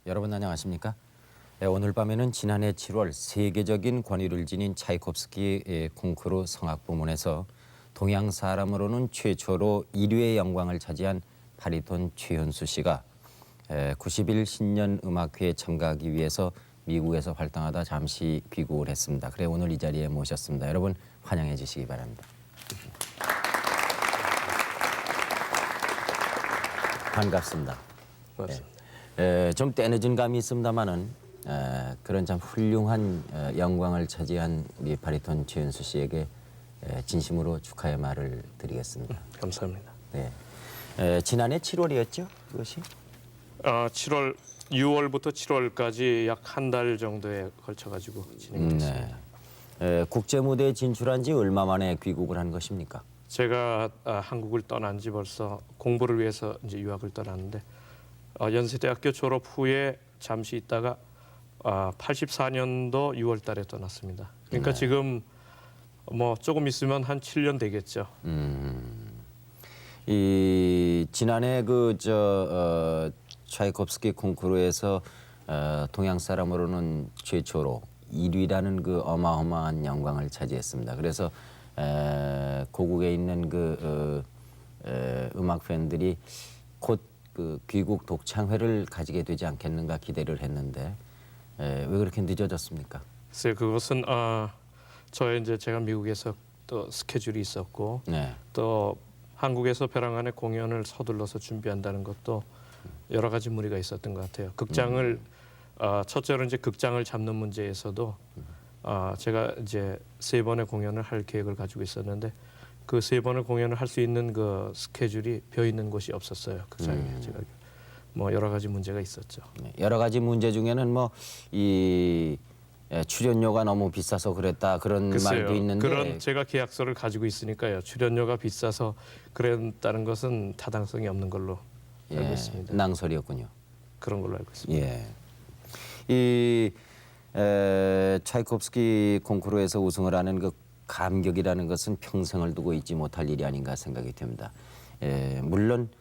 여러분 안녕하십니까? 오늘 밤에는 지난해 7월 세계적인 권위를 지닌 차이콥스키 콩쿠르 성악 부문에서 동양 사람으로는 최초로 1위의 영광을 차지한 바리톤 최현수 씨가 90일 신년 음악회에 참가하기 위해서 미국에서 활동하다 잠시 귀국을 했습니다. 그래 오늘 이 자리에 모셨습니다. 여러분 환영해 주시기 바랍니다. 반갑습니다. 고맙습니다. 좀 떼늦은 감이 있습니다만은 그런 참 훌륭한 영광을 차지한 우리 바리톤 최현수 씨에게 진심으로 축하의 말을 드리겠습니다. 감사합니다. 네. 지난해 7월이었죠, 그것이? 6월부터 7월까지 약 한 달 정도에 걸쳐가지고 진행됐습니다. 네. 국제 무대에 진출한 지 얼마 만에 귀국을 한 것입니까? 제가 한국을 떠난 지 벌써 공부를 위해서 이제 유학을 떠났는데 연세대학교 졸업 후에 잠시 있다가 84년도 6월달에 떠났습니다. 그러니까 네. 지금 뭐 조금 있으면 한 7년 되겠죠. 이 지난해 차이콥스키 콩쿠르에서 동양 사람으로는 최초로 1위라는 그 어마어마한 영광을 차지했습니다. 그래서 고국에 있는 음악 팬들이 곧 그 귀국 독창회를 가지게 되지 않겠는가 기대를 했는데 왜 그렇게 늦어졌습니까? 글쎄요, 그것은 저의 이제 제가 미국에서 또 스케줄이 있었고 네. 또 한국에서 벼랑간의 공연을 서둘러서 준비한다는 것도 여러 가지 무리가 있었던 것 같아요. 극장을 첫째로 이제 극장을 잡는 문제에서도 제가 이제 3번의 공연을 할 계획을 가지고 있었는데 그 3번의 공연을 할 수 있는 그 스케줄이 비어 있는 곳이 없었어요. 극장에 제가 뭐 여러 가지 문제가 있었죠. 네. 여러 가지 문제 중에는 뭐 이 출연료가 너무 비싸서 그랬다 그런 글쎄요, 말도 있는데 그런 제가 계약서를 가지고 있으니까요. 출연료가 비싸서 그랬다는 것은 타당성이 없는 걸로 알고 있습니다. 낭설이었군요. 그런 걸로 알고 있습니다. 예. 이 차이콥스키 콩쿠르에서 우승을 하는 그 감격이라는 것은 평생을 두고 잊지 못할 일이 아닌가 생각이 듭니다. 물론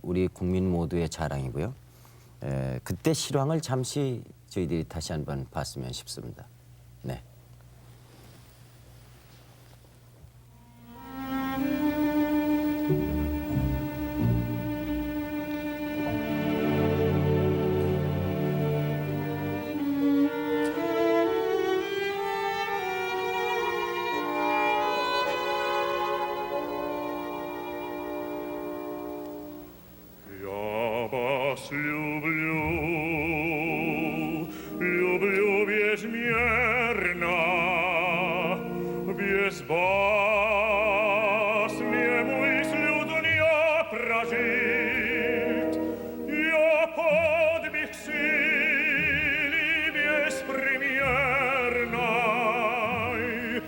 우리 국민 모두의 자랑이고요. 그때 실황을 잠시 저희들이 다시 한번 봤으면 싶습니다. 네. Люблю безмерно, без вас не мыслю дня прожить. Я подвиг силы беспримерной,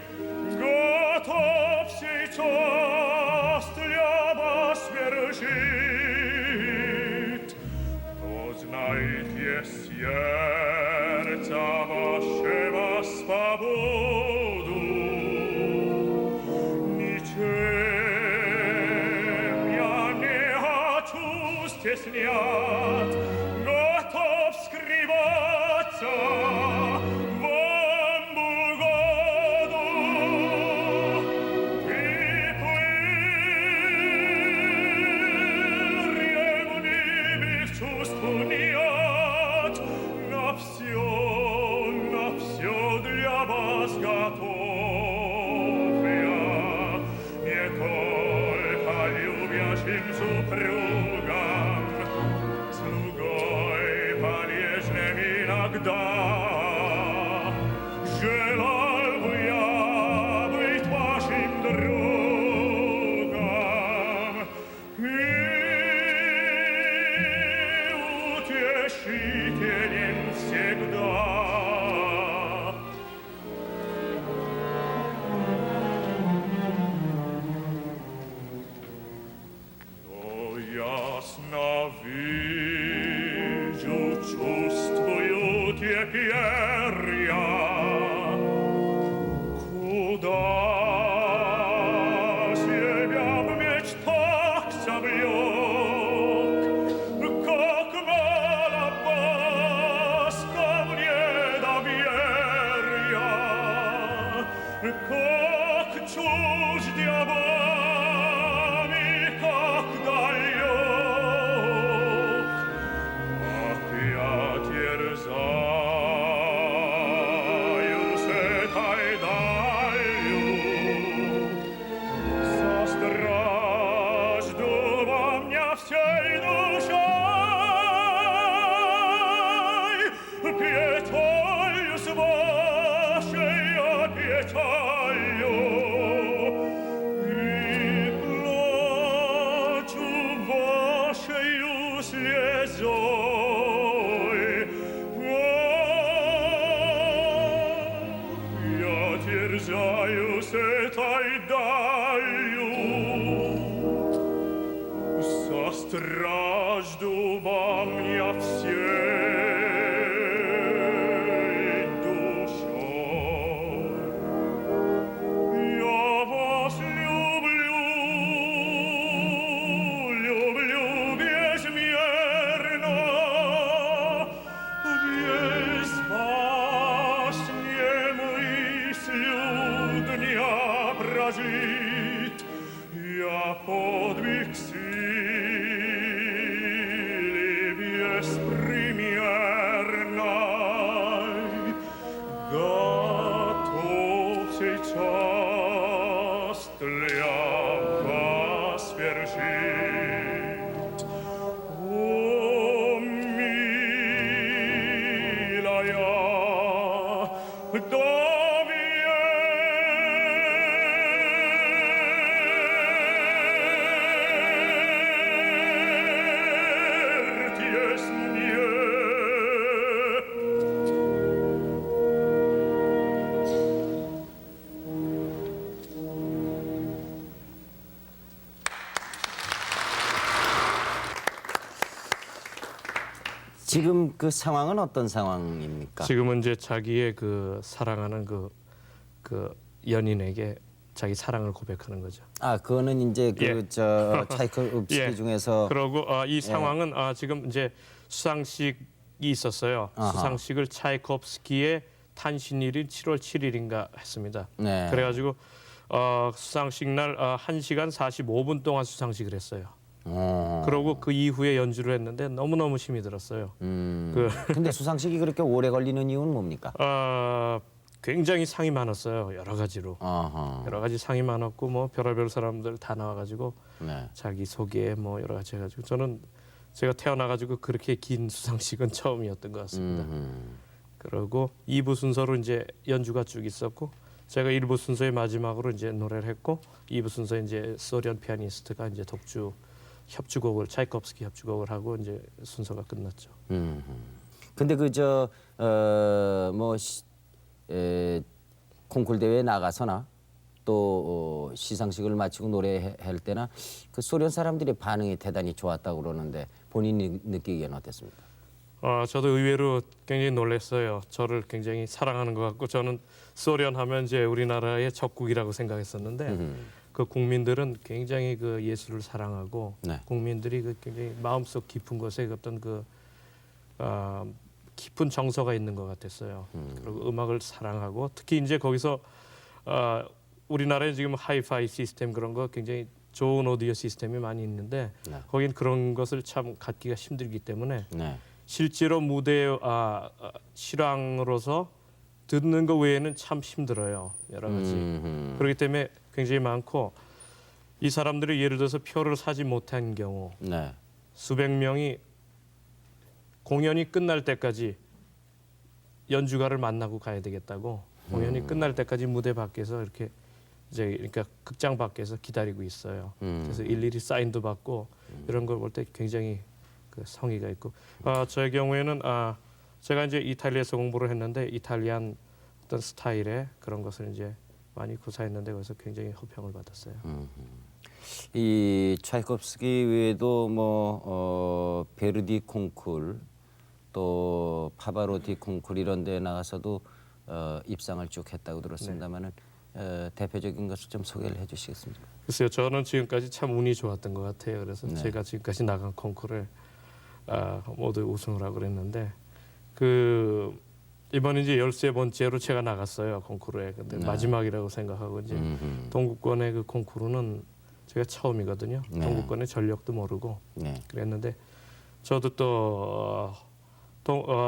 готов сейчас для вас вершить. Но знайте, сердца вашего свободу ничем я не хочу стеснять, готов скрываться вам в угоду. Приплыл ревнивых чувств нет, на все для вас готов я, не только любящим супругам, слугой полезным иногда. Желал бы я быть вашим другом и утешителем всегда. Но ясно вижу, чувствую теперь я, куда себя в мечтах совлек, как мало djerzaju se taj dalju, za straždu vam ja всей душой, печалью с вашей печалью, и плачу вашею слезой. Я терзаюсь этой далью, за стражду вам я всей душой. Я вас люблю, люблю безмерно, без вас не мыслю дня прожить. Я подвиг силы беспримерной готов сейчас для вас вершить. О, милая, доверьтесь мне. 지금 그 상황은 어떤 상황입니까? 지금은 이제 자기의 그 사랑하는 그 연인에게 자기 사랑을 고백하는 거죠. 아, 그거는 이제 그 예. 저 차이코프스키 예. 중에서 그러고 이 상황은 지금 이제 수상식이 있었어요. 아하. 수상식을 차이콥스키의 탄신일인 7월 7일인가 했습니다. 네. 그래가지고 수상식 날 1시간 45분 동안 수상식을 했어요. 그러고 그 이후에 연주를 했는데 너무너무 힘이 들었어요. 근데 수상식이 그렇게 오래 걸리는 이유는 뭡니까? 굉장히 상이 많았어요. 여러 가지로. 아하. 여러 가지 상이 많았고 뭐 별의별 사람들 다 나와가지고 네. 자기 소개 뭐 여러 가지 해가지고 저는 제가 태어나가지고 그렇게 긴 수상식은 처음이었던 것 같습니다. 그리고 2부 순서로 이제 연주가 쭉 있었고 제가 1부 순서의 마지막으로 이제 노래를 했고 2부 순서에 이제 소련 피아니스트가 이제 독주 협주곡을 차이콥스키 협주곡을 하고 이제 순서가 끝났죠. 근데 콩쿨 대회에 나가서나 또 시상식을 마치고 노래할 때나 그 소련 사람들의 반응이 대단히 좋았다고 그러는데 본인이 느끼기에는 어땠습니까? 저도 의외로 굉장히 놀랐어요. 저를 굉장히 사랑하는 것 같고 저는 소련 하면 이제 우리나라의 적국이라고 생각했었는데 그 국민들은 굉장히 그 예술을 사랑하고 네. 국민들이 그 굉장히 마음속 깊은 곳에 어떤 그 깊은 정서가 있는 것 같았어요. 그리고 음악을 사랑하고 특히 이제 거기서 우리나라에 지금 하이파이 시스템 그런 거 굉장히 좋은 오디오 시스템이 많이 있는데 네. 거긴 그런 것을 참 갖기가 힘들기 때문에 네. 실제로 무대 실황으로서 듣는 것 외에는 참 힘들어요. 여러 가지. 그렇기 때문에 굉장히 많고 이 사람들이 예를 들어서 표를 사지 못한 경우 네. 수백 명이 공연이 끝날 때까지 연주가를 만나고 가야 되겠다고 공연이 끝날 때까지 무대 밖에서 이렇게 이제 그러니까 극장 밖에서 기다리고 있어요. 그래서 일일이 사인도 받고 이런 걸 볼 때 굉장히 그 성의가 있고 저의 경우에는 제가 이제 이탈리아에서 공부를 했는데 이탈리안 어떤 스타일의 그런 것을 이제 많이 구사했는데 거기서 굉장히 호평을 받았어요. 이 차이콥스키 외에도 뭐 베르디 콩쿨 또 파바로티 콩쿨 이런 데 나가서도 입상을 쭉 했다고 들었습니다만은 대표적인 것을 좀 소개를 해주시겠습니까? 글쎄요, 저는 지금까지 참 운이 좋았던 것 같아요. 그래서 네. 제가 지금까지 나간 콩쿠르에 모두 우승을 하고 그랬는데 그 이번 이제 13번째로 제가 나갔어요 콩쿠르에. 근데 네. 마지막이라고 생각하고 이제 동구권의 그 콩쿠르는 제가 처음이거든요. 네. 동구권의 전력도 모르고 네. 그랬는데 저도 또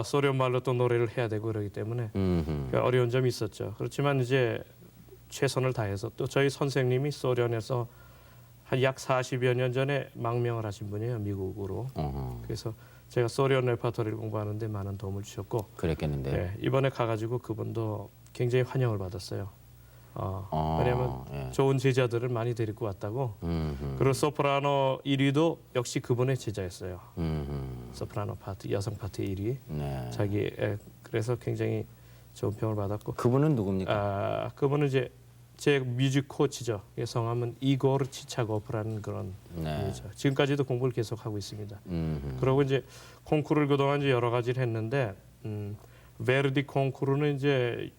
소련 말로 또 노래를 해야 되고 그러기 때문에 그러니까 어려운 점이 있었죠. 그렇지만 이제 최선을 다해서 또 저희 선생님이 소련에서 한 약 40여 년 전에 망명을 하신 분이에요, 미국으로. 그래서 제가 소련 레퍼토리를 공부하는데 많은 도움을 주셨고, 그랬겠는데요. 네, 이번에 가가지고 그분도 굉장히 환영을 받았어요. 왜냐하면 예. 좋은 제자들을 많이 데리고 왔다고. 그리고 소프라노 1위도 역시 그분의 제자였어요. 소프라노 파트, 여성 파트 1위. 네. 그래서 굉장히 좋은 평을 받았고. 그분은 누굽니까? 그분은 이제 제 뮤직 코치죠. 성함은 이고르 치차고프라는 그런 네. 분이죠. 지금까지도 공부를 계속 하고 있습니다. 그리고 이제 콩쿠르를 그동안 이제 여러 가지를 했는데 베르디 콩쿠르는 이제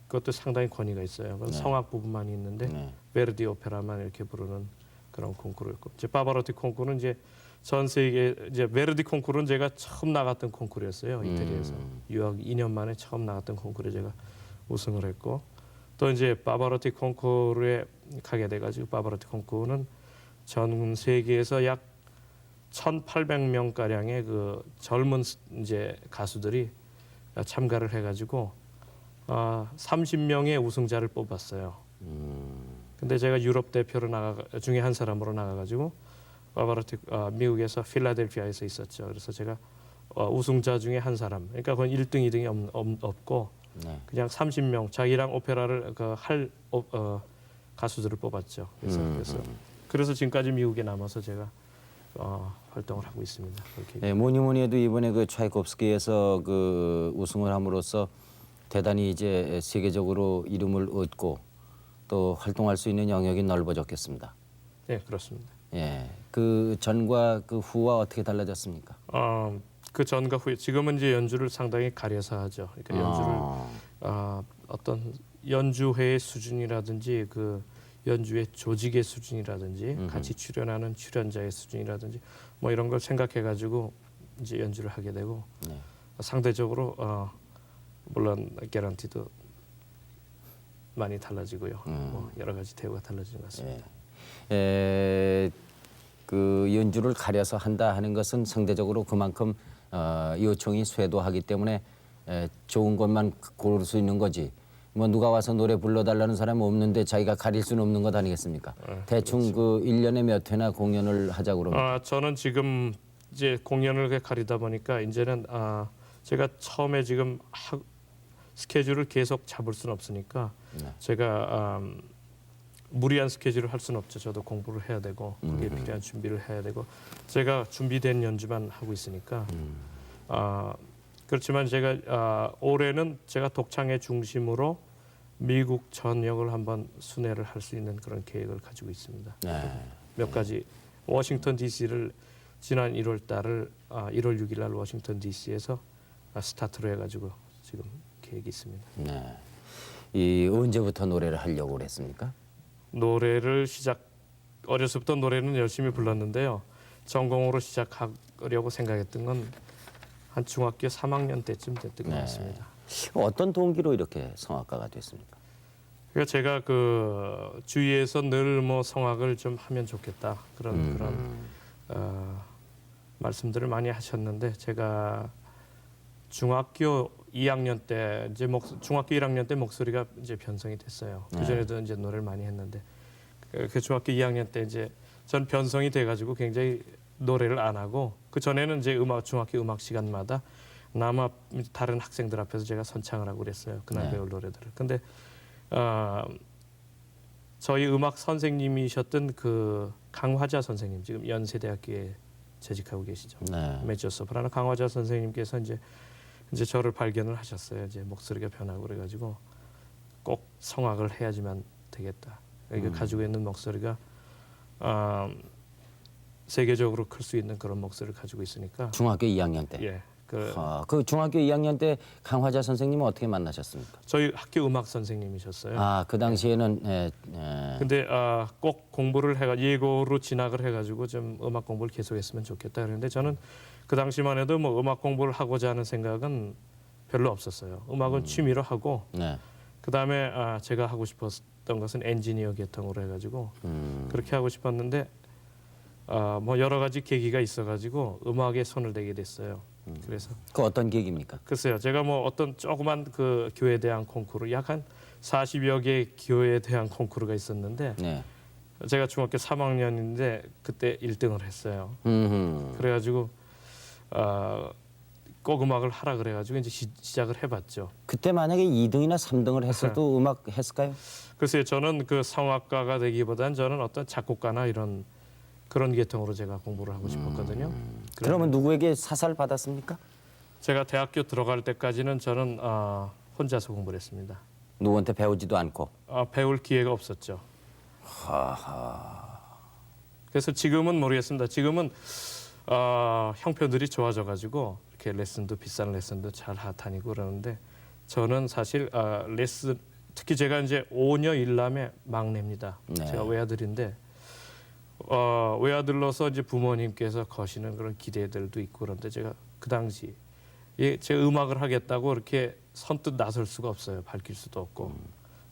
그것도 상당히 권위가 있어요. 그건 성악 부분만 있는데 네. 베르디 오페라만 이렇게 부르는 그런 콩쿠르였고, 이제 파바로티 콩쿠르는 이제 전 세계 이제 베르디 콩쿠르는 제가 처음 나갔던 콩쿠르였어요. 이태리에서 유학 2년 만에 처음 나갔던 콩쿠르에 제가 우승을 했고, 또 이제 파바로티 콩쿠르에 가게 돼가지고 파바로티 콩쿠르는 전 세계에서 약 1,800명 가량의 그 젊은 이제 가수들이 참가를 해가지고 30명의 우승자를 뽑았어요. 근데 제가 유럽 대표로 중에 한 사람으로 나가가지고 파바로티 미국에서 필라델피아에서 있었죠. 그래서 제가 우승자 중에 한 사람. 그러니까 그건 1등, 2등이 없고. 네. 그냥 30명 자기랑 오페라를 할 가수들을 뽑았죠. 그래서 지금까지 미국에 남아서 제가 활동을 하고 있습니다. 그렇게. 네, 뭐니 해도 이번에 그 차이콥스키에서 그 우승을 함으로써 대단히 이제 세계적으로 이름을 얻고 또 활동할 수 있는 영역이 넓어졌겠습니다. 네, 그렇습니다. 예, 그 전과 그 후와 어떻게 달라졌습니까? 그 전과 후에 지금은 이제 연주를 상당히 가려서 하죠. 그러니까 연주를 어떤 연주회의 수준이라든지 그 연주의 조직의 수준이라든지 같이 출연하는 출연자의 수준이라든지 뭐 이런 걸 생각해 가지고 이제 연주를 하게 되고 네. 상대적으로 물론 개런티도 많이 달라지고요. 뭐 여러 가지 대우가 달라지는 것 같습니다. 그 연주를 가려서 한다 하는 것은 상대적으로 그만큼 요청이 쇄도하기 때문에 좋은 것만 고를 수 있는 거지. 뭐 누가 와서 노래 불러달라는 사람이 없는데 자기가 가릴 수는 없는 것 아니겠습니까? 대충 그 1년에 몇 회나 공연을 하자고 그러면. 저는 지금 이제 공연을 가리다 보니까 이제는 제가 처음에 지금 스케줄을 계속 잡을 수는 없으니까 제가 무리한 스케줄을 할 수는 없죠. 저도 공부를 해야 되고 거기에 필요한 준비를 해야 되고 제가 준비된 연주만 하고 있으니까 그렇지만 제가 올해는 제가 독창의 중심으로 미국 전역을 한번 순회를 할 수 있는 그런 계획을 가지고 있습니다. 네. 몇 가지 워싱턴 D.C.를 지난 1월 달을 1월 6일 날 워싱턴 D.C.에서 스타트로 해가지고 지금 계획이 있습니다. 네. 이 언제부터 노래를 하려고 그랬습니까? 노래를 어려서부터 노래는 열심히 불렀는데요. 전공으로 시작하려고 생각했던 건 한 중학교 3학년 때쯤 됐던 것 같습니다. 어떤 동기로 이렇게 성악가가 됐습니까? 그러니까 제가 그 주위에서 늘 뭐 성악을 좀 하면 좋겠다 그런 말씀들을 많이 하셨는데 제가 중학교 2학년 때 이제 중학교 1학년 때 목소리가 이제 변성이 됐어요. 그 전에도 이제 노래를 많이 했는데 그 중학교 2학년 때 이제 전 변성이 돼가지고 굉장히 노래를 안 하고 그 전에는 이제 중학교 음악 시간마다 남아 다른 학생들 앞에서 제가 선창을 하고 그랬어요. 그날 배울 노래들을. 근데 저희 음악 선생님이셨던 그 강화자 선생님 지금 연세대학교에 재직하고 계시죠. 메조 소프라노 강화자 선생님께서 이제 저를 발견을 하셨어요. 이제 목소리가 변하고 그래가지고 꼭 성악을 해야지만 되겠다. 그러니까 가지고 있는 목소리가 세계적으로 클 수 있는 그런 목소리를 가지고 있으니까. 중학교 2학년 때. 예. 그 중학교 2학년 때 강화자 선생님은 어떻게 만나셨습니까? 저희 학교 음악 선생님이셨어요. 그 당시에는 근데 꼭 공부를 예고로 진학을 해가지고 좀 음악 공부를 계속했으면 좋겠다 그랬는데 저는 그 당시만 해도 뭐 음악 공부를 하고자 하는 생각은 별로 없었어요. 음악은 취미로 하고 그 다음에 제가 하고 싶었던 것은 엔지니어 계통으로 해가지고 그렇게 하고 싶었는데 뭐 여러 가지 계기가 있어가지고 음악에 손을 대게 됐어요. 그래서 그 어떤 계기입니까? 글쎄요, 제가 뭐 어떤 조그만 그 교회에 대한 콩쿠르 약 한 40여 개 교회에 대한 콩쿠르가 있었는데 네. 제가 중학교 3학년인데 그때 1등을 했어요. 음. 그래가지고 꼭 음악을 하라 그래가지고 이제 시작을 해봤죠. 그때 만약에 2등이나 3등을 했어도 음악 했을까요? 글쎄요, 저는 그 성악가가 되기보다는 저는 어떤 작곡가나 이런 그런 계통으로 제가 공부를 하고 싶었거든요. 그러면 누구에게 사살 받았습니까? 제가 대학교 들어갈 때까지는 저는 혼자서 공부를 했습니다. 누구한테 배우지도 않고. 배울 기회가 없었죠. 그래서 지금은 모르겠습니다. 지금은 형편들이 좋아져가지고 이렇게 레슨도 비싼 레슨도 잘 다니고 그러는데 저는 사실 레슨 특히 제가 이제 5녀 1남의 막내입니다. 네. 제가 외아들인데 외아들로서 이제 부모님께서 거시는 그런 기대들도 있고 그런데 제가 그 당시 제가 음악을 하겠다고 이렇게 선뜻 나설 수가 없어요. 밝힐 수도 없고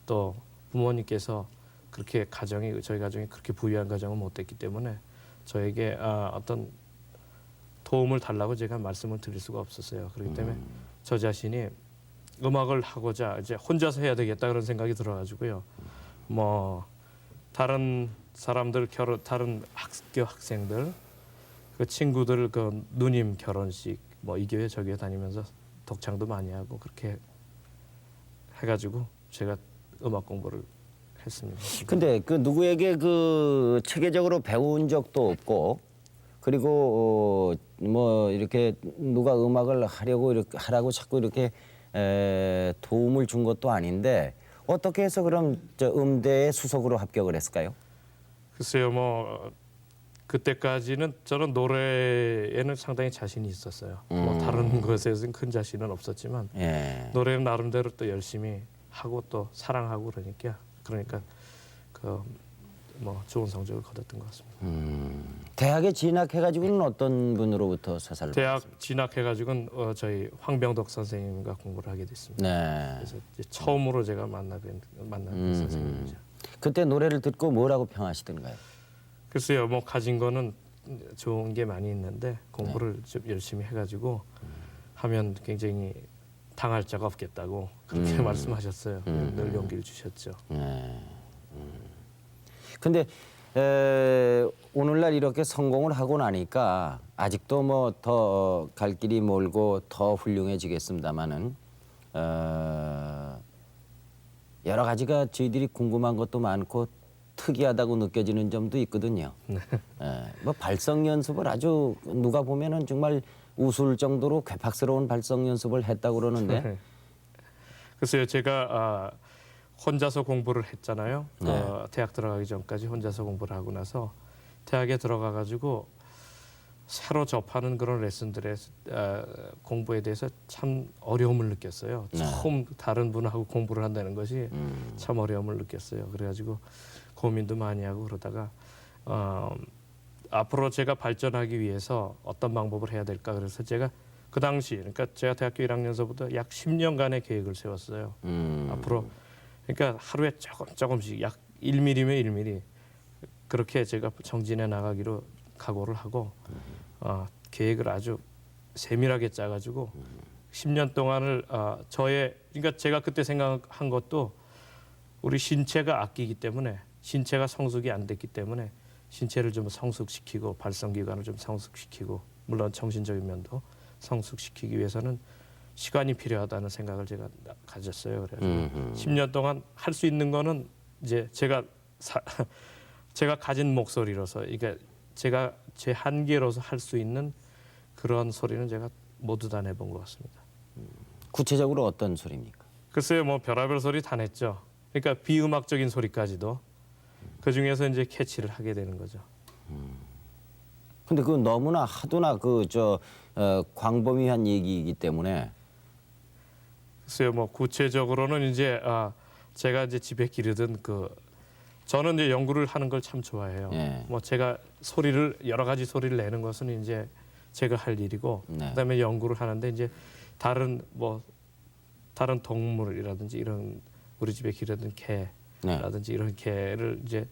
또 부모님께서 그렇게 저희 가정이 그렇게 부유한 가정은 못 됐기 때문에 저에게 어떤 도움을 달라고 제가 말씀을 드릴 수가 없었어요. 그렇기 때문에 저 자신이 음악을 하고자 이제 혼자서 해야 되겠다 그런 생각이 들어가지고요. 뭐 다른 사람들 다른 학교 학생들 그 친구들 그 누님 결혼식 뭐 이 교회 저 교회 다니면서 독창도 많이 하고 그렇게 해가지고 제가 음악 공부를 했습니다. 근데 그 누구에게 그 체계적으로 배운 적도 없고 그리고 뭐 이렇게 누가 음악을 하려고 이렇게 하라고 자꾸 이렇게 도움을 준 것도 아닌데 어떻게 해서 그럼 저 음대에 수석으로 합격을 했을까요? 글쎄요, 뭐 그때까지는 저는 노래에는 상당히 자신이 있었어요. 뭐 다른 것에서는 큰 자신은 없었지만 예. 노래는 나름대로 또 열심히 하고 또 사랑하고 그러니까 그 뭐 좋은 성적을 거뒀던 것 같습니다. 대학에 진학해가지고는 어떤 분으로부터 사살을 대학 진학해가지고는 저희 황병덕 선생님과 공부를 하게 됐습니다. 네. 그래서 이제 처음으로 제가 만난 선생님이죠. 그때 노래를 듣고 뭐라고 평하시던가요? 글쎄요, 뭐 가진 거는 좋은 게 많이 있는데 공부를 좀 열심히 해가지고 하면 굉장히 당할 자가 없겠다고 그렇게 말씀하셨어요. 늘 용기를 주셨죠. 네. 근데 오늘날 이렇게 성공을 하고 나니까 아직도 뭐 더 갈 길이 멀고 더 훌륭해지겠습니다마는 여러 가지가 저희들이 궁금한 것도 많고 특이하다고 느껴지는 점도 있거든요. 뭐 발성 연습을 아주 누가 보면은 정말 웃을 정도로 괴팍스러운 발성 연습을 했다고 그러는데 글쎄요, 제가 혼자서 공부를 했잖아요. 대학 들어가기 전까지 혼자서 공부를 하고 나서 대학에 들어가가지고 새로 접하는 그런 레슨들의 공부에 대해서 참 어려움을 느꼈어요. 처음 다른 분하고 공부를 한다는 것이 참 어려움을 느꼈어요. 그래가지고 고민도 많이 하고 그러다가 앞으로 제가 발전하기 위해서 어떤 방법을 해야 될까 그래서 제가 그 당시 그러니까 제가 대학교 1학년서부터 약 10년간의 계획을 세웠어요. 앞으로 그러니까 하루에 조금씩 약 1mm면 1mm 그렇게 제가 정진해 나가기로 각오를 하고 계획을 아주 세밀하게 짜가지고 10년 동안을 그러니까 제가 그때 생각한 것도 우리 신체가 악기이기 때문에 신체가 성숙이 안 됐기 때문에 신체를 좀 성숙시키고 발성기관을 좀 성숙시키고 물론 정신적인 면도 성숙시키기 위해서는 시간이 필요하다는 생각을 제가 가졌어요. 그래서 10년 동안 할 수 있는 거는 이제 제가 가진 목소리로서, 그러니까 제가 제 한계로서 할 수 있는 그런 소리는 제가 모두 다 내본 것 같습니다. 구체적으로 어떤 소리입니까? 글쎄요, 뭐 별의별 소리 다 냈죠. 그러니까 비음악적인 소리까지도 그 중에서 이제 캐치를 하게 되는 거죠. 근데 그 너무나 하도나 광범위한 얘기이기 때문에 글쎄요, 뭐 구체적으로는 이제 제가 이제 집에 기르던 저는 이제 연구를 하는 걸 참 좋아해요. 예. 뭐 제가 여러 가지 소리를 내는 것은 이제 제가 할 일이고, 네. 그다음에 연구를 하는데 이제 다른 동물이라든지 이런 우리 집에 기르던 개라든지 이런 개를 이제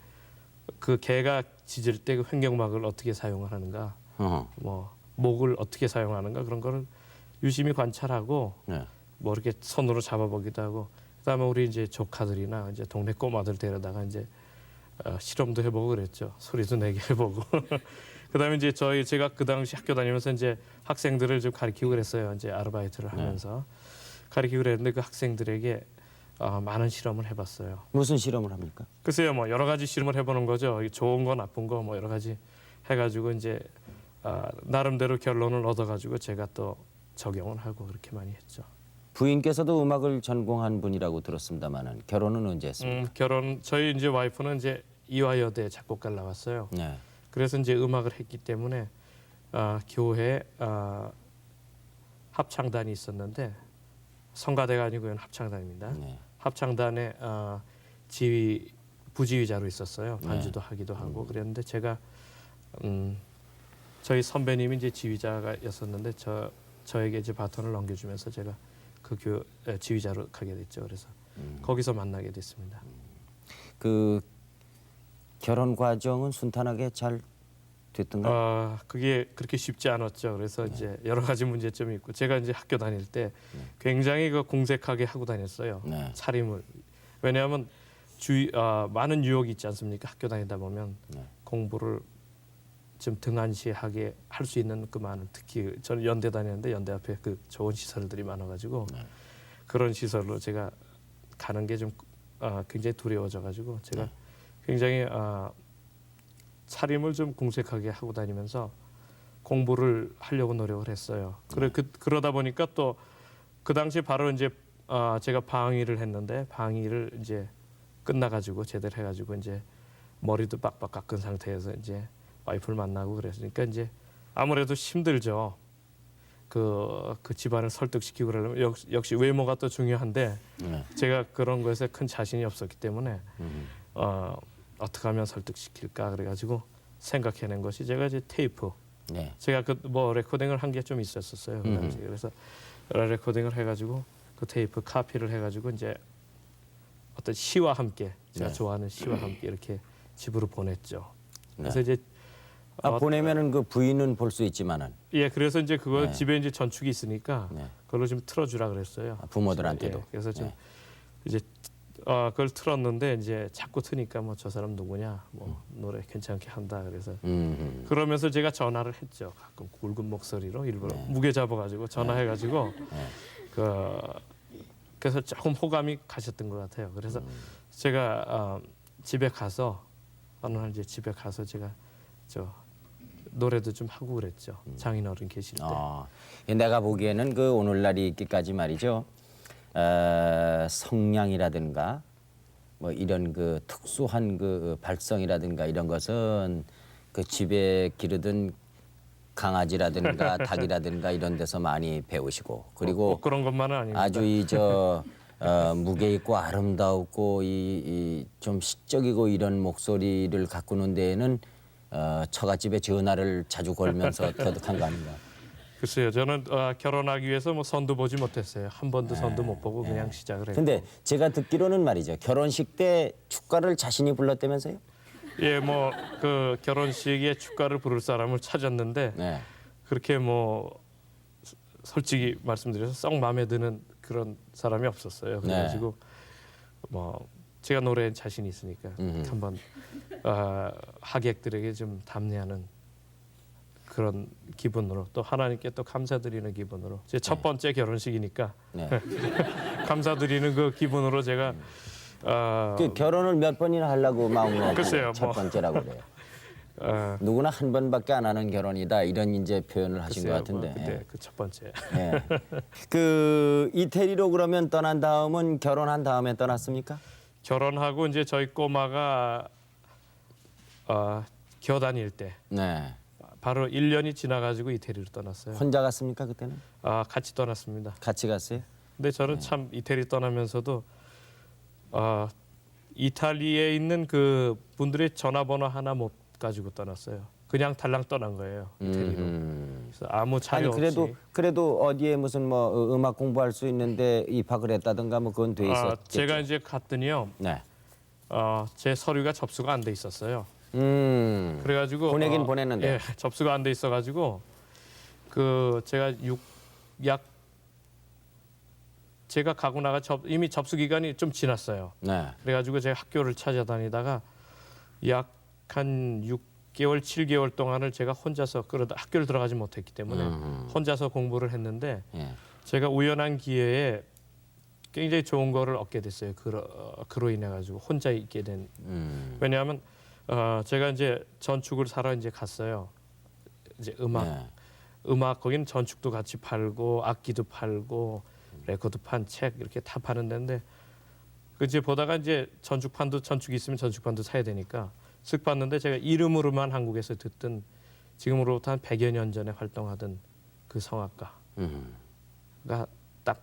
그 개가 짖을 때 그 횡격막을 어떻게 사용을 하는가, 어허. 뭐 목을 어떻게 사용하는가 그런 거를 유심히 관찰하고 네. 뭐 이렇게 손으로 잡아보기도 하고 그다음에 우리 이제 조카들이나 이제 동네 꼬마들 데려다가 이제 실험도 해보고 그랬죠. 소리도 내게 해보고. 그다음에 이제 제가 그 당시 학교 다니면서 이제 학생들을 좀 가르치고 그랬어요. 이제 아르바이트를 하면서 가르치고 그랬는데 그 학생들에게 많은 실험을 해봤어요. 무슨 실험을 합니까? 글쎄요, 뭐 여러 가지 실험을 해보는 거죠. 좋은 거, 나쁜 거, 뭐 여러 가지 해가지고 이제 나름대로 결론을 얻어가지고 제가 또 적용을 하고 그렇게 많이 했죠. 부인께서도 음악을 전공한 분이라고 들었습니다만은 결혼은 언제 했습니까? 결혼 저희 이제 와이프는 이제 이화여대 작곡가를 나왔어요. 네. 그래서 이제 음악을 했기 때문에 교회 합창단이 있었는데 성가대가 아니고요 합창단입니다. 네. 합창단의 지휘 부지휘자로 있었어요. 반주도 하기도 하고 그랬는데 제가 저희 선배님이 이제 지휘자였었는데 저에게 이제 바톤을 넘겨주면서 제가 그 지휘자로 가게 됐죠. 그래서 거기서 만나게 됐습니다. 그 결혼 과정은 순탄하게 잘 됐던가요? 그게 그렇게 쉽지 않았죠. 그래서 이제 여러 가지 문제점이 있고 제가 이제 학교 다닐 때 굉장히 그 공색하게 하고 다녔어요. 네. 차림을. 왜냐하면 많은 유혹이 있지 않습니까? 학교 다니다 보면 공부를 좀 등한시하게 할 수 있는 그 많은 특히 저는 연대 다녔는데 연대 앞에 그 좋은 시설들이 많아가지고 그런 시설로 제가 가는 게 좀 굉장히 두려워져가지고 제가 굉장히 차림을 좀 공색하게 하고 다니면서 공부를 하려고 노력을 했어요. 그러다 보니까 또 그 당시 바로 이제 제가 방위를 했는데 방위를 이제 끝나가지고 제대로 해가지고 이제 머리도 빡빡 깎은 상태에서 이제 와이프를 만나고 그랬으니까 이제 아무래도 힘들죠. 그 집안을 설득시키고 그러려면 역시 외모가 또 중요한데 제가 그런 것에 큰 자신이 없었기 때문에 어떻게 하면 설득시킬까 그래가지고 생각해낸 것이 제가 이제 테이프. 네. 제가 그 뭐 레코딩을 한 게 좀 있었어요. 그 당시에. 그래서 레코딩을 해가지고 그 테이프 카피를 해가지고 이제 어떤 시와 함께 제가 좋아하는 시와 함께 이렇게 집으로 보냈죠. 그래서 이제 보내면은 그 부인은 볼 수 있지만은 그래서 이제 그거 집에 이제 전축이 있으니까 그걸로 좀 틀어주라 그랬어요. 부모들한테도. 그래서 좀 이제 그걸 틀었는데 이제 자꾸 트니까 뭐 저 사람 누구냐, 뭐 노래 괜찮게 한다 그래서 그러면서 제가 전화를 했죠. 가끔 굵은 목소리로 일부러 무게 잡아가지고 전화해가지고 그래서 조금 호감이 가셨던 것 같아요. 그래서 제가 집에 가서 어느 날 이제 집에 가서 제가 노래도 좀 하고 그랬죠. 장인어른 계실 때. 내가 보기에는 그 오늘날이 있기까지 말이죠. 성량이라든가 뭐 이런 그 특수한 그 발성이라든가 이런 것은 그 집에 기르던 강아지라든가 닭이라든가 이런 데서 많이 배우시고 그리고 그런 것만은 아닙니다. 아주 무게 있고 아름다웠고 이 좀 시적이고 이런 목소리를 가꾸는 데에는 처갓집에 전화를 자주 걸면서 터득한 거 아닌가? 글쎄요, 저는 결혼하기 위해서 뭐 선도 보지 못했어요. 한 번도 선도 못 보고 그냥 시작을 했고. 근데 제가 듣기로는 말이죠. 결혼식 때 축가를 자신이 불렀다면서요? 뭐 그 결혼식에 축가를 부를 사람을 찾았는데 그렇게 뭐 솔직히 말씀드려서 썩 마음에 드는 그런 사람이 없었어요. 그래가지고 뭐 제가 노래에 자신이 있으니까 한번 하객들에게 좀 담례하는 그런 기분으로 또 하나님께 또 감사드리는 기분으로 제 첫 번째 결혼식이니까 감사드리는 그 기분으로 제가 그 결혼을 몇 번이나 하려고 마음먹고 글쎄요, 첫 번째라고 그래요. 누구나 한 번밖에 안 하는 결혼이다 이런 이제 표현을 하신 것 같은데. 그때 그 첫 번째. 그 이태리로 그러면 떠난 다음은 결혼한 다음에 떠났습니까? 결혼하고 이제 저희 꼬마가 겨 다닐 때 바로 1년이 지나가지고 이태리로 떠났어요. 혼자 갔습니까 그때는? 같이 떠났습니다. 같이 갔어요? 근데 저는 참 이태리 떠나면서도 이탈리아에 있는 그 분들의 전화번호 하나 못 가지고 떠났어요. 그냥 달랑 떠난 거예요. 이태리로. 그래서 아무 자료 없이. 그래도 어디에 무슨 뭐 음악 공부할 수 있는데 입학을 했다든가 뭐 그건 돼 있었겠죠. 제가 이제 갔더니요. 제 서류가 접수가 안 돼 있었어요. 그래가지고 보내긴 보냈는데 접수가 안 돼 있어가지고 그 제가 가고 나가 이미 접수 기간이 좀 지났어요. 네. 그래가지고 제가 학교를 찾아다니다가 약 한 6개월, 7개월 동안을 제가 혼자서 그러다 학교를 들어가지 못했기 때문에 혼자서 공부를 했는데 예. 제가 우연한 기회에 굉장히 좋은 거를 얻게 됐어요. 그로 인해 가지고 혼자 있게 된. 왜냐하면 제가 이제 전축을 사러 이제 갔어요. 이제 음악 거기는 전축도 같이 팔고 악기도 팔고 레코드판, 책 이렇게 다 파는 데인데 그 이제 보다가 이제 전축이 있으면 전축판도 사야 되니까 쓱 봤는데 제가 이름으로만 한국에서 듣던 지금으로부터 한 100여 년 전에 활동하던 그 성악가가 딱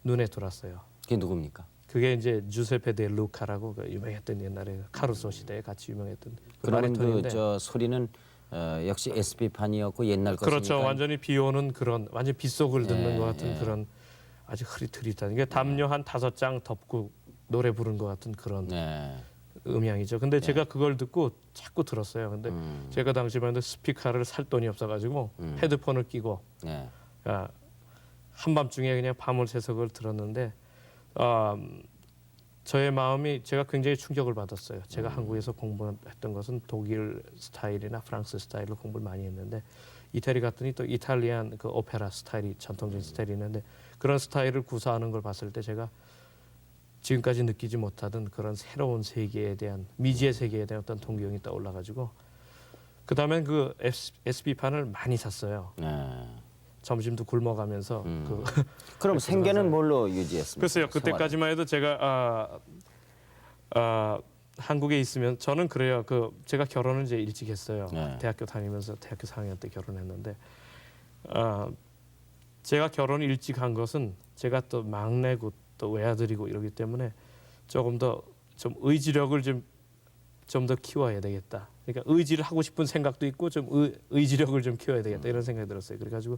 눈에 들어왔어요. 그게 누굽니까? 그게 이제 주세페 데 루카라고 그 유명했던 옛날에 카루소 시대에 같이 유명했던 그 그러면 바리톤인데 저 소리는 역시 SP판이었고 옛날 것이니까. 그렇죠. 완전히 비오는 그런 완전 빗속을 듣는 예, 것 같은 예. 그런 아주 흐릿흐릿한 이게 담요 한 5장 덮고 노래 부른 것 같은 그런 네. 음향이죠. 근데 제가 그걸 듣고 자꾸 들었어요. 근데 제가 당시만 해도 스피커를 살 돈이 없어가지고 헤드폰을 끼고 네. 한밤중에 그냥 밤을 새서 그걸 들었는데 저의 마음이 제가 굉장히 충격을 받았어요. 제가 한국에서 공부했던 것은 독일 스타일이나 프랑스 스타일로 공부를 많이 했는데 이태리 갔더니 또 이탈리안 그 오페라 스타일이 전통적인 스타일이 있는데 그런 스타일을 구사하는 걸 봤을 때 제가 지금까지 느끼지 못하던 그런 새로운 세계에 대한 미지의 세계에 대한 어떤 동경이 떠올라가지고 그 다음엔 그 SP판을 많이 샀어요. 네. 점심도 굶어가면서 그럼 생계는 뭘로 유지했습니까? 글쎄요. 그때까지만 해도 제가 한국에 있으면 저는 그래요. 제가 결혼을 이제 일찍 했어요. 네. 대학교 다니면서 대학교 4학년 때 결혼했는데 제가 결혼을 일찍 한 것은 제가 또 막내고 또 외아들이고 이러기 때문에 조금 더 좀 의지력을 좀 더 키워야 되겠다. 그러니까 의지를 하고 싶은 생각도 있고 좀 의지력을 좀 키워야 되겠다 이런 생각이 들었어요. 그래가지고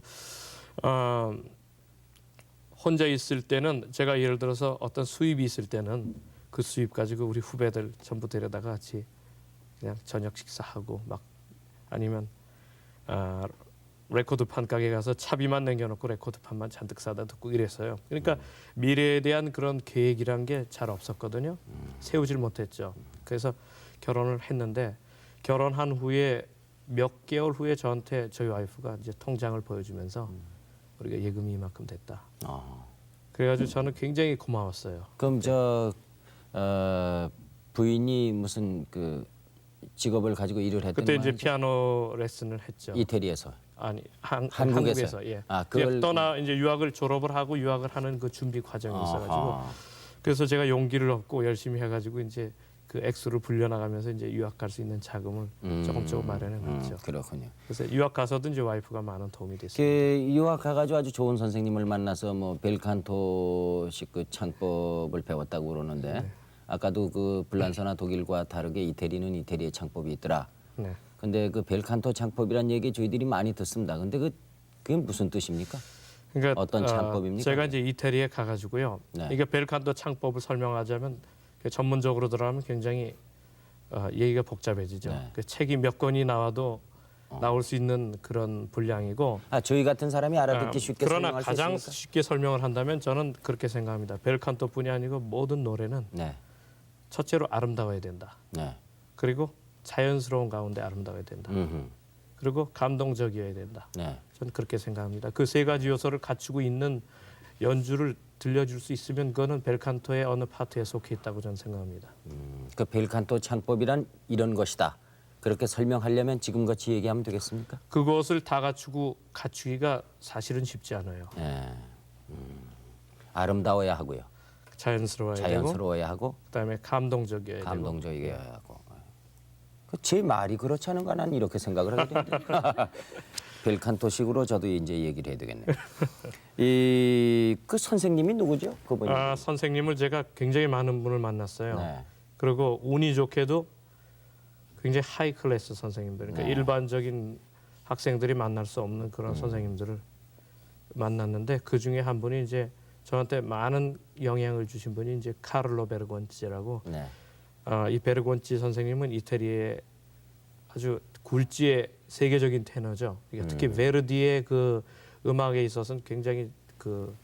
혼자 있을 때는 제가 예를 들어서 어떤 수입이 있을 때는 그 수입 가지고 우리 후배들 전부 데려다가 같이 그냥 저녁 식사하고 막 아니면 레코드판 가게 가서 차비만 남겨놓고 레코드판만 잔뜩 사다 듣고 이랬어요. 그러니까 미래에 대한 그런 계획이란 게 잘 없었거든요. 세우질 못했죠. 그래서 결혼을 했는데 결혼한 후에 몇 개월 후에 저한테 저희 와이프가 이제 통장을 보여주면서 우리가 예금이 이만큼 됐다. 그래가지고 저는 굉장히 고마웠어요. 그럼 부인이 무슨 그 직업을 가지고 일을 했던 그때 이제 모양이죠? 피아노 레슨을 했죠. 이태리에서. 아니 한국에서? 예. 그걸 이제 유학을 졸업을 하고 유학을 하는 그 준비 과정이 있어가지고 아하. 그래서 제가 용기를 얻고 열심히 해가지고 이제 그 액수를 불려나가면서 이제 유학 갈 수 있는 자금을 조금 마련해 놨죠. 그렇군요. 그래서 유학 가서도 이제 와이프가 많은 도움이 됐습니다. 그 유학 가가지고 아주 좋은 선생님을 만나서 뭐 벨칸토식 그 창법을 배웠다고 그러는데 아까도 그 불란서나 독일과 다르게 이태리는 이태리의 창법이 있더라. 네. 근데 그 벨칸토 창법이란 얘기 저희들이 많이 듣습니다. 근데 그게 무슨 뜻입니까? 그러니까 어떤 창법입니까? 제가 이제 이태리에 가가지고요. 네. 이게 벨칸토 창법을 설명하자면 전문적으로 들어가면 굉장히 얘기가 복잡해지죠. 네. 그 책이 몇 권이 나와도 나올 수 있는 그런 분량이고. 저희 같은 사람이 알아듣기 쉽게 그러나 설명할 수 가장 있습니까? 쉽게 설명을 한다면 저는 그렇게 생각합니다. 벨칸토뿐이 아니고 모든 노래는 네, 첫째로 아름다워야 된다. 네. 그리고 자연스러운 가운데 아름다워야 된다. 그리고 감동적이어야 된다. 네. 저는 그렇게 생각합니다. 그 세 가지 요소를 갖추고 있는 연주를 들려줄 수 있으면 그거는 벨칸토의 어느 파트에 속해 있다고 저는 생각합니다. 그 벨칸토 창법이란 이런 것이다. 그렇게 설명하려면 지금같이 얘기하면 되겠습니까? 그것을 다 갖추기가 사실은 쉽지 않아요. 네. 아름다워야 하고요. 자연스러워야 되고 하고 그다음에 감동적이어야 되고 감동적이어야 하고. 제 말이 그렇지 않은가 난 이렇게 생각을 하게 되는데 벨칸토식으로 저도 이제 얘기를 해야 되겠네요. 그 선생님이 누구죠? 그분이? 선생님을 제가 굉장히 많은 분을 만났어요. 네. 그리고 운이 좋게도 굉장히 하이 클래스 선생님들, 그러니까 네. 일반적인 학생들이 만날 수 없는 그런 선생님들을 만났는데 그 중에 한 분이 이제 저한테 많은 영향을 주신 분이 이제 카를로 베르곤치라고. 네. 이 베르곤치 선생님은 이태리의 아주 굴지의 세계적인 테너죠. 특히 베르디의 그 음악에 있어서는 굉장히 그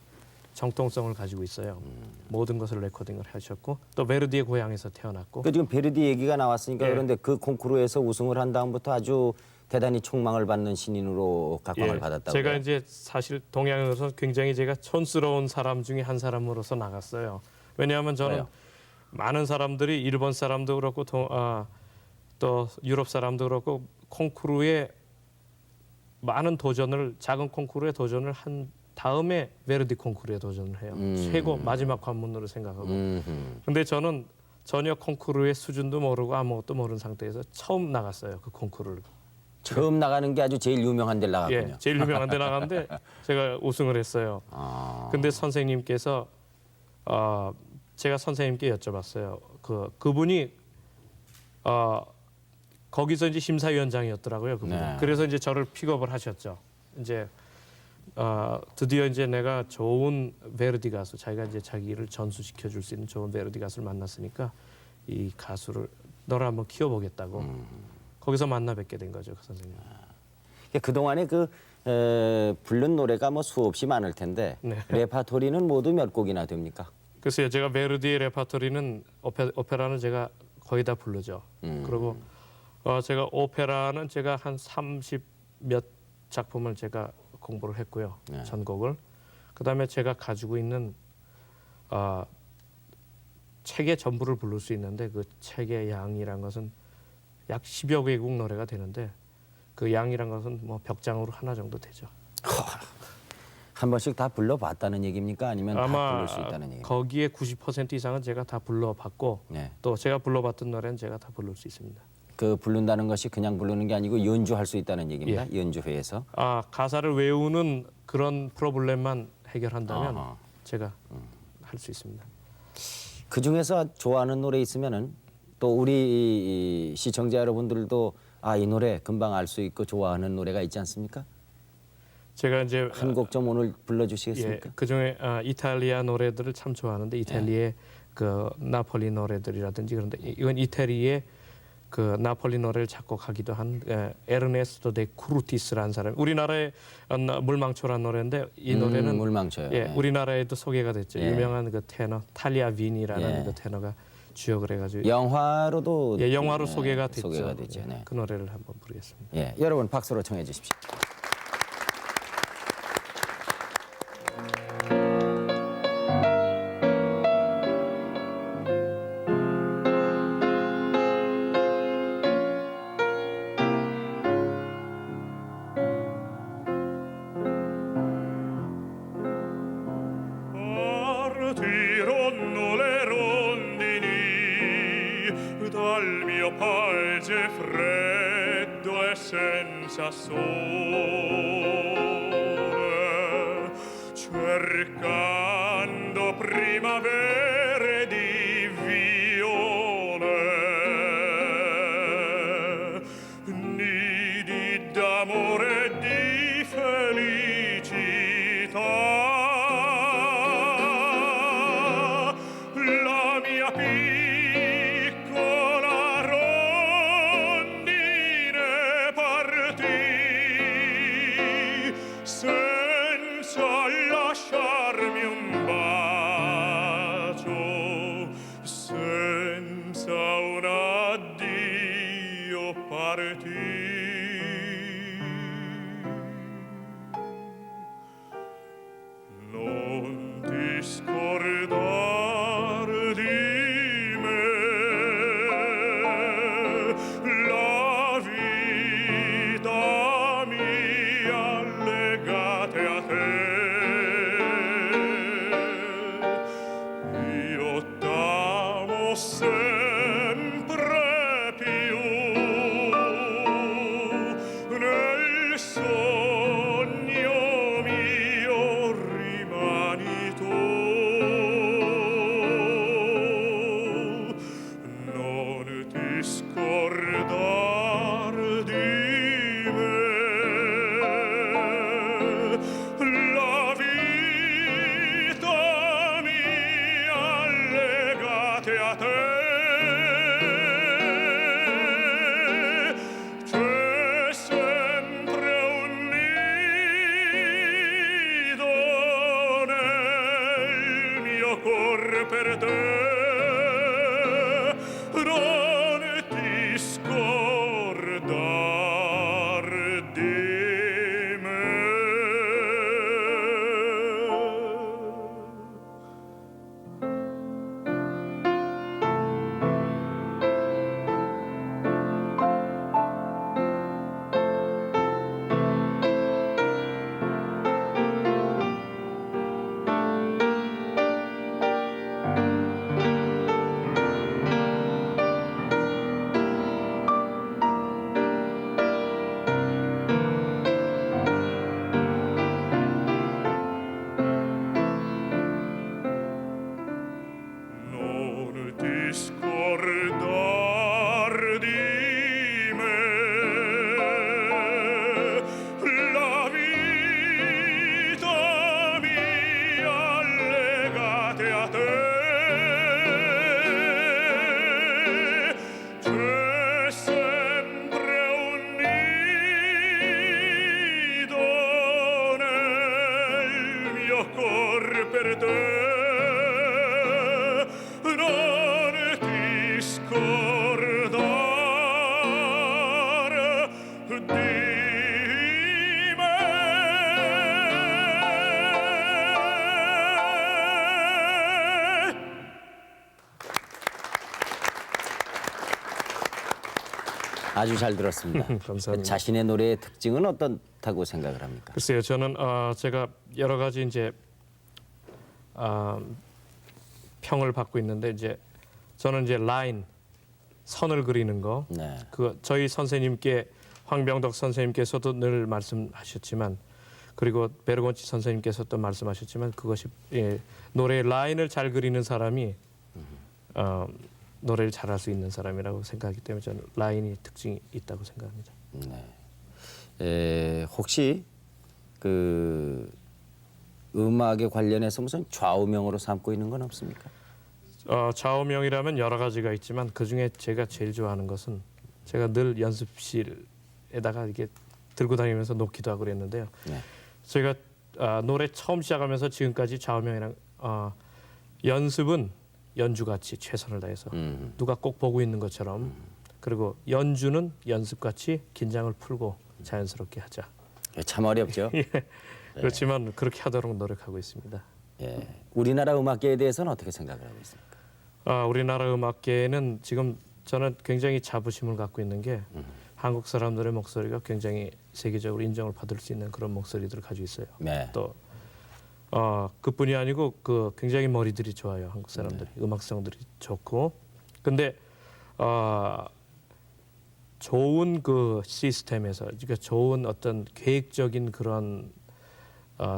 정통성을 가지고 있어요. 모든 것을 레코딩을 하셨고 또 베르디의 고향에서 태어났고. 그 지금 베르디 얘기가 나왔으니까 예. 그런데 그 콩쿠르에서 우승을 한 다음부터 아주 대단히 총망을 받는 신인으로 각광을 받았다고. 제가 그래요. 이제 사실 동양에서 굉장히 제가 촌스러운 사람 중에 한 사람으로서 나갔어요. 왜냐하면 저는 왜요? 많은 사람들이 일본 사람도 그렇고 또 유럽 사람도 그렇고 콩쿠르에 많은 도전을 작은 콩쿠르에 도전을 한 다음에 베르디 콩쿠르에 도전을 해요. 최고 마지막 관문으로 생각하고. 근데 저는 전혀 콩쿠르의 수준도 모르고 아무것도 모르는 상태에서 처음 나갔어요. 그 콩쿠르를. 처음 나가는 게 아주 제일 유명한 데를 나갔군요. 예, 제일 유명한 데 나갔는데 제가 우승을 했어요. 아. 근데 선생님께서 제가 선생님께 여쭤봤어요. 그분이 거기서 이제 심사위원장이었더라고요. 그분. 네. 그래서 이제 저를 픽업을 하셨죠. 이제 드디어 이제 내가 좋은 베르디 가수, 자기가 이제 자기를 전수시켜 줄 수 있는 좋은 베르디 가수를 만났으니까 이 가수를 너를 한번 키워보겠다고. 거기서 만나 뵙게 된 거죠, 그 선생님. 그동안에 부른 노래가 뭐 수없이 많을 텐데 네. 레파토리는 모두 몇 곡이나 됩니까? 글쎄요, 제가 베르디의 레파토리는 오페라는 제가 거의 다 부르죠. 그리고 제가 오페라는 제가 한 30몇 작품을 제가 공부를 했고요. 네. 전곡을. 그다음에 제가 가지고 있는 책의 전부를 부를 수 있는데 그 책의 양이란 것은 약 10여 개국 노래가 되는데 그 양이란 것은 뭐 벽장으로 하나 정도 되죠. 한 번씩 다 불러봤다는 얘기입니까? 아니면 다 아마 부를 수 있다는 얘기입니까? 거기에 90% 이상은 제가 다 불러봤고 네. 또 제가 불러봤던 노래는 제가 다 부를 수 있습니다. 그 부른다는 것이 그냥 부르는 게 아니고 연주할 수 있다는 얘기입니다. 연주회에서. 가사를 외우는 그런 프로블렘만 해결한다면 아하. 제가 할 수 있습니다. 그 중에서 좋아하는 노래 있으면은 또 우리 이 시청자 여러분들도 이 노래 금방 알 수 있고 좋아하는 노래가 있지 않습니까? 제가 이제 한 곡 좀 오늘 불러주시겠습니까? 그 중에 이탈리아 노래들을 참 좋아하는데 이탈리아의 그 나폴리 노래들이라든지 그런데 이건 이태리의 그 나폴리 노래를 작곡하기도 한 에르네스토 데 쿠르티스라는 사람. 우리나라의 물망초라는 노래인데 이 노래는 물망초요. 예, 네. 우리나라에도 소개가 됐죠. 예. 유명한 그 테너 탈리아 빈이라는 예. 그 테너가 주역을 해가지고 영화로도 영화로 소개가 됐죠. 소개가 됐죠. 예, 네. 그 노래를 한번 부르겠습니다. 예, 여러분 박수로 청해 주십시오. Partirono le rondini dal mio paese freddo e senza sole, cercando primavere di viole, nidi d'amore e di felicità. La mia piccola rondine partì senza lasciarmi un bacio, senza un addio partì. Non ti scordar di me, la vita mia legate a te. Io t'amo sempre più, nel sogno mio rimani tu. Non ti scordar di me, la vita mia legate a te. per te non ti scordar di me. Non ti scordar di me, la vita mia legate a te. C'è sempre un nido nel mio cuore per te. Non ti scordar di me. 아주 잘 들었습니다. 감사합니다. 자신의 노래의 특징은 어떻다고 생각을 합니까? 글쎄요, 저는 제가 여러 가지 이제 평을 받고 있는데 이제 저는 이제 라인 선을 그리는 거, 네. 그 저희 선생님께 황병덕 선생님께서도 늘 말씀하셨지만 그리고 베르곤치 선생님께서도 말씀하셨지만 그것이 노래의 라인을 잘 그리는 사람이 노래를 잘할 수 있는 사람이라고 생각하기 때문에 저는 라인이 특징이 있다고 생각합니다. 네. 혹시 그 음악에 관련해서 무슨 좌우명으로 삼고 있는 건 없습니까? 좌우명이라면 여러 가지가 있지만 그 중에 제가 제일 좋아하는 것은 제가 늘 연습실에다가 이렇게 들고 다니면서 놓기도 하고 그랬는데요. 네. 제가 노래 처음 시작하면서 지금까지 좌우명이랑 연습은 연주같이 최선을 다해서 누가 꼭 보고 있는 것처럼 그리고 연주는 연습같이 긴장을 풀고 자연스럽게 하자. 참 어렵죠. 그렇지만 그렇게 하도록 노력하고 있습니다. 예. 우리나라 음악계에 대해서는 어떻게 생각을 하고 있습니까? 우리나라 음악계는 지금 저는 굉장히 자부심을 갖고 있는 게 한국 사람들의 목소리가 굉장히 세계적으로 인정을 받을 수 있는 그런 목소리들을 가지고 있어요. 네. 또 그뿐이 아니고 그 굉장히 머리들이 좋아요. 한국 사람들이 음악성들이 좋고 근데 좋은 그 시스템에서 그러니까 좋은 어떤 계획적인 그런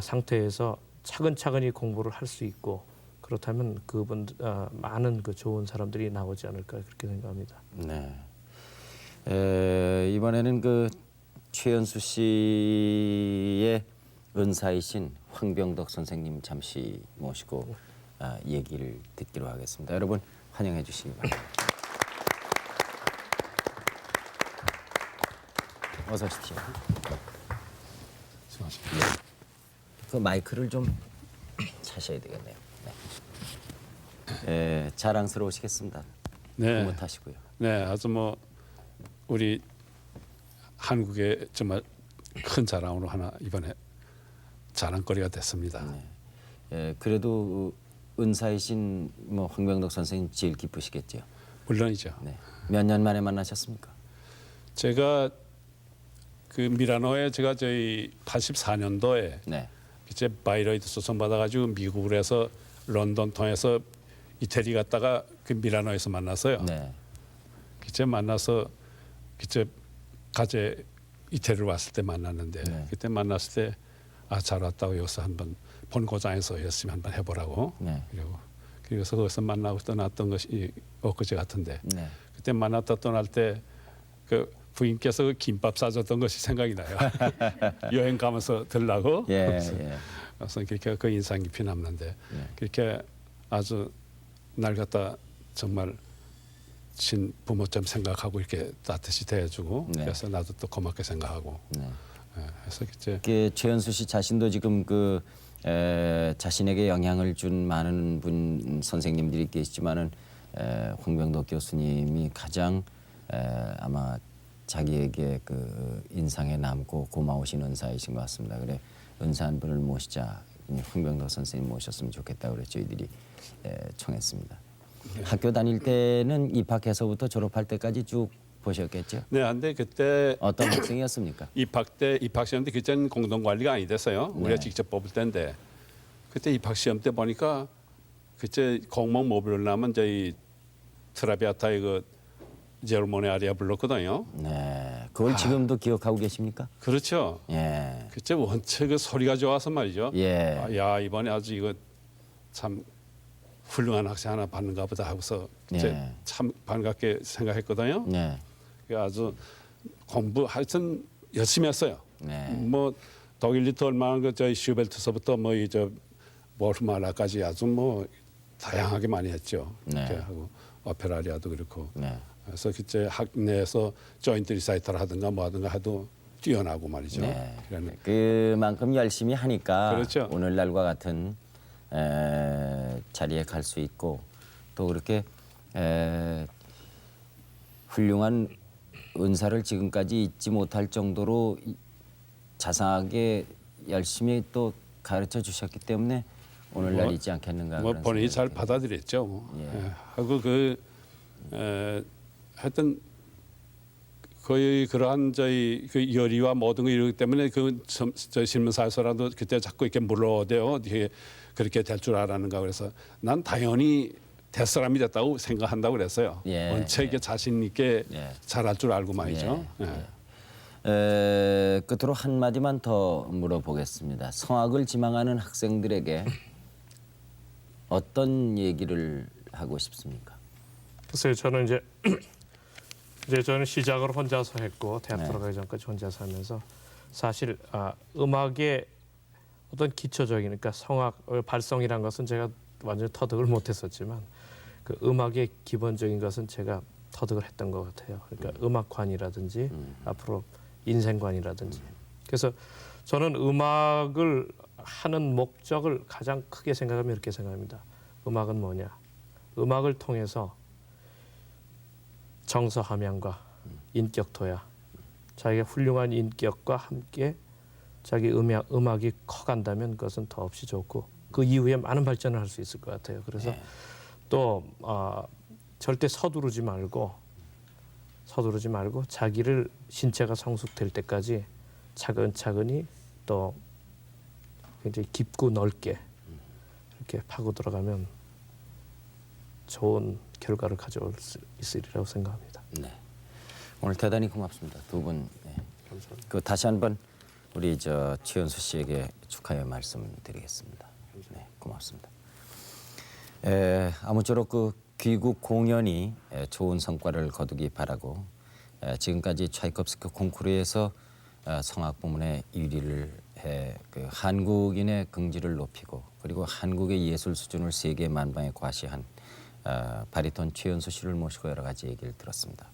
상태에서 차근차근히 공부를 할 수 있고 그렇다면 그분 많은 그 좋은 사람들이 나오지 않을까 그렇게 생각합니다. 네. 이번에는 그 최연수 씨의 은사이신 황병덕 선생님 잠시 모시고 얘기를 듣기로 하겠습니다. 여러분 환영해 주시기 바랍니다. 어서 오십시오. 그 마이크를 좀 차셔야 되겠네요. 네. 자랑스러우시겠습니다. 네. 못하시고요. 네, 아주 뭐 우리 한국의 정말 큰 자랑으로 하나 이번에 자랑거리가 됐습니다. 그래도 은사이신 뭐 황병덕 선생님 제일 기쁘시겠죠. 물론이죠. 네. 몇 년 만에 만나셨습니까? 제가 그 미라노에 제가 저희 84년도에 네. 이제 바이러이트 소송 받아가지고 미국으로 해서 런던 통해서 이태리 갔다가 그 미라노에서 만났어요. 네. 그때 만나서 그때 가제 이태리로 왔을 때 만났는데 네. 그때 만났을 때 잘 왔다고 여기서 한번 본고장에서 열심히 한번 해보라고 네. 그리고 그래서 거기서 만나고 떠났던 것이 엊그제 같은데 네. 그때 만났다 떠날 때 그 부인께서 그 김밥 싸줬던 것이 생각이 나요. 여행 가면서 들라고. 예, 그래서 예. 그렇게 그 인상 깊이 남는데 그렇게 아주 날 갖다 정말 친 부모처럼 생각하고 이렇게 따뜻이 대해주고 네. 그래서 나도 또 고맙게 생각하고 네. 그래서 이제 최연수 씨 자신도 지금 그 자신에게 영향을 준 많은 분 선생님들이 계시지만은 홍명덕 교수님이 가장 아마 자기에게 그 인상에 남고 고마우신 은사이신 것 같습니다. 그래 은사 한 분을 모시자. 홍명덕 선생님 모셨으면 좋겠다 그래 저희들이 청했습니다. 학교 다닐 때는 입학해서부터 졸업할 때까지 쭉 보셨겠죠? 네, 근데 그때 어떤 학생이었습니까? 입학 시험 때 그때는 공동 관리가 아니 됐어요. 우리가 직접 뽑을 때인데 그때 입학 시험 때 보니까 그때 공무원 못 부르려면 저희 트라비아타의 그 제르모네 아리아 불렀거든요. 네, 그걸 지금도 기억하고 계십니까? 그렇죠. 예, 그때 원체 그 소리가 좋아서 말이죠. 예. 아, 야 이번에 아주 이거 참 훌륭한 학생 하나 받는가 보다 하고서 그때 예. 참 반갑게 생각했거든요. 네, 아주 공부 하여튼 열심히 했어요. 네. 뭐 독일 리터 얼마나 그 저희 슈벨트서부터 뭐 이 저 보르마라까지 아주 뭐 다양하게 많이 했죠. 네. 이렇게 하고 오페라리아도 그렇고. 네. 그래서 그때 학내에서 조인트 리사이탈 하든가 뭐 하든가 해도 뛰어나고 말이죠. 네. 그러니까 그만큼 열심히 하니까 그렇죠. 오늘날과 같은 자리에 갈 수 있고 또 그렇게 훌륭한 은사를 지금까지 잊지 못할 정도로 자상하게 열심히 또 가르쳐 주셨기 때문에 오늘날 뭐, 있지 않겠는가. 뭐 그런 본인이 잘 생각이 받아들였죠. 뭐. 예. 예. 하고 그 하여튼 거의 그러한 저희 그 열의와 모든 거 이러기 때문에 저 신문사에서라도 그때 자꾸 이렇게 물어대요. 어떻게 그렇게 될 줄 알았는가 그래서 난 당연히 될 사람이 됐다고 생각한다고 그랬어요. 예, 원체 이게 자신 있게 예. 잘할 줄 알고 말이죠. 끝으로 한 마디만 더 물어보겠습니다. 성악을 지망하는 학생들에게 어떤 얘기를 하고 싶습니까? 글쎄요, 저는 이제 저는 시작을 혼자서 했고 대학 네. 들어가기 전까지 혼자서 하면서 사실 음악의 어떤 기초적인 그러니까 성악 발성이란 것은 제가 완전히 터득을 못했었지만 그 음악의 기본적인 것은 제가 터득을 했던 것 같아요. 그러니까 음악관이라든지 앞으로 인생관이라든지. 그래서 저는 음악을 하는 목적을 가장 크게 생각하면 이렇게 생각합니다. 음악은 뭐냐? 음악을 통해서 정서 함양과 인격 도야, 자기의 훌륭한 인격과 함께 자기 음악이 커간다면 그것은 더없이 좋고 그 이후에 많은 발전을 할 수 있을 것 같아요. 그래서 또 절대 서두르지 말고 자기를 신체가 성숙될 때까지 차근차근히 또 굉장히 깊고 넓게 이렇게 파고 들어가면 좋은 결과를 가져올 수 있으리라고 생각합니다. 네. 오늘 대단히 고맙습니다. 두 분. 네. 감사합니다. 그 다시 한번 우리 저 최연수 씨에게 축하의 말씀드리겠습니다. 네, 고맙습니다. 아무쪼록 그 귀국 공연이 좋은 성과를 거두기 바라고 지금까지 차이콥스키 콩쿠르에서 성악 부문의 1위를 해 그 한국인의 긍지를 높이고 그리고 한국의 예술 수준을 세계 만방에 과시한 바리톤 최연수 씨를 모시고 여러 가지 얘기를 들었습니다.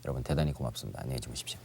여러분 대단히 고맙습니다. 안녕히 주무십시오.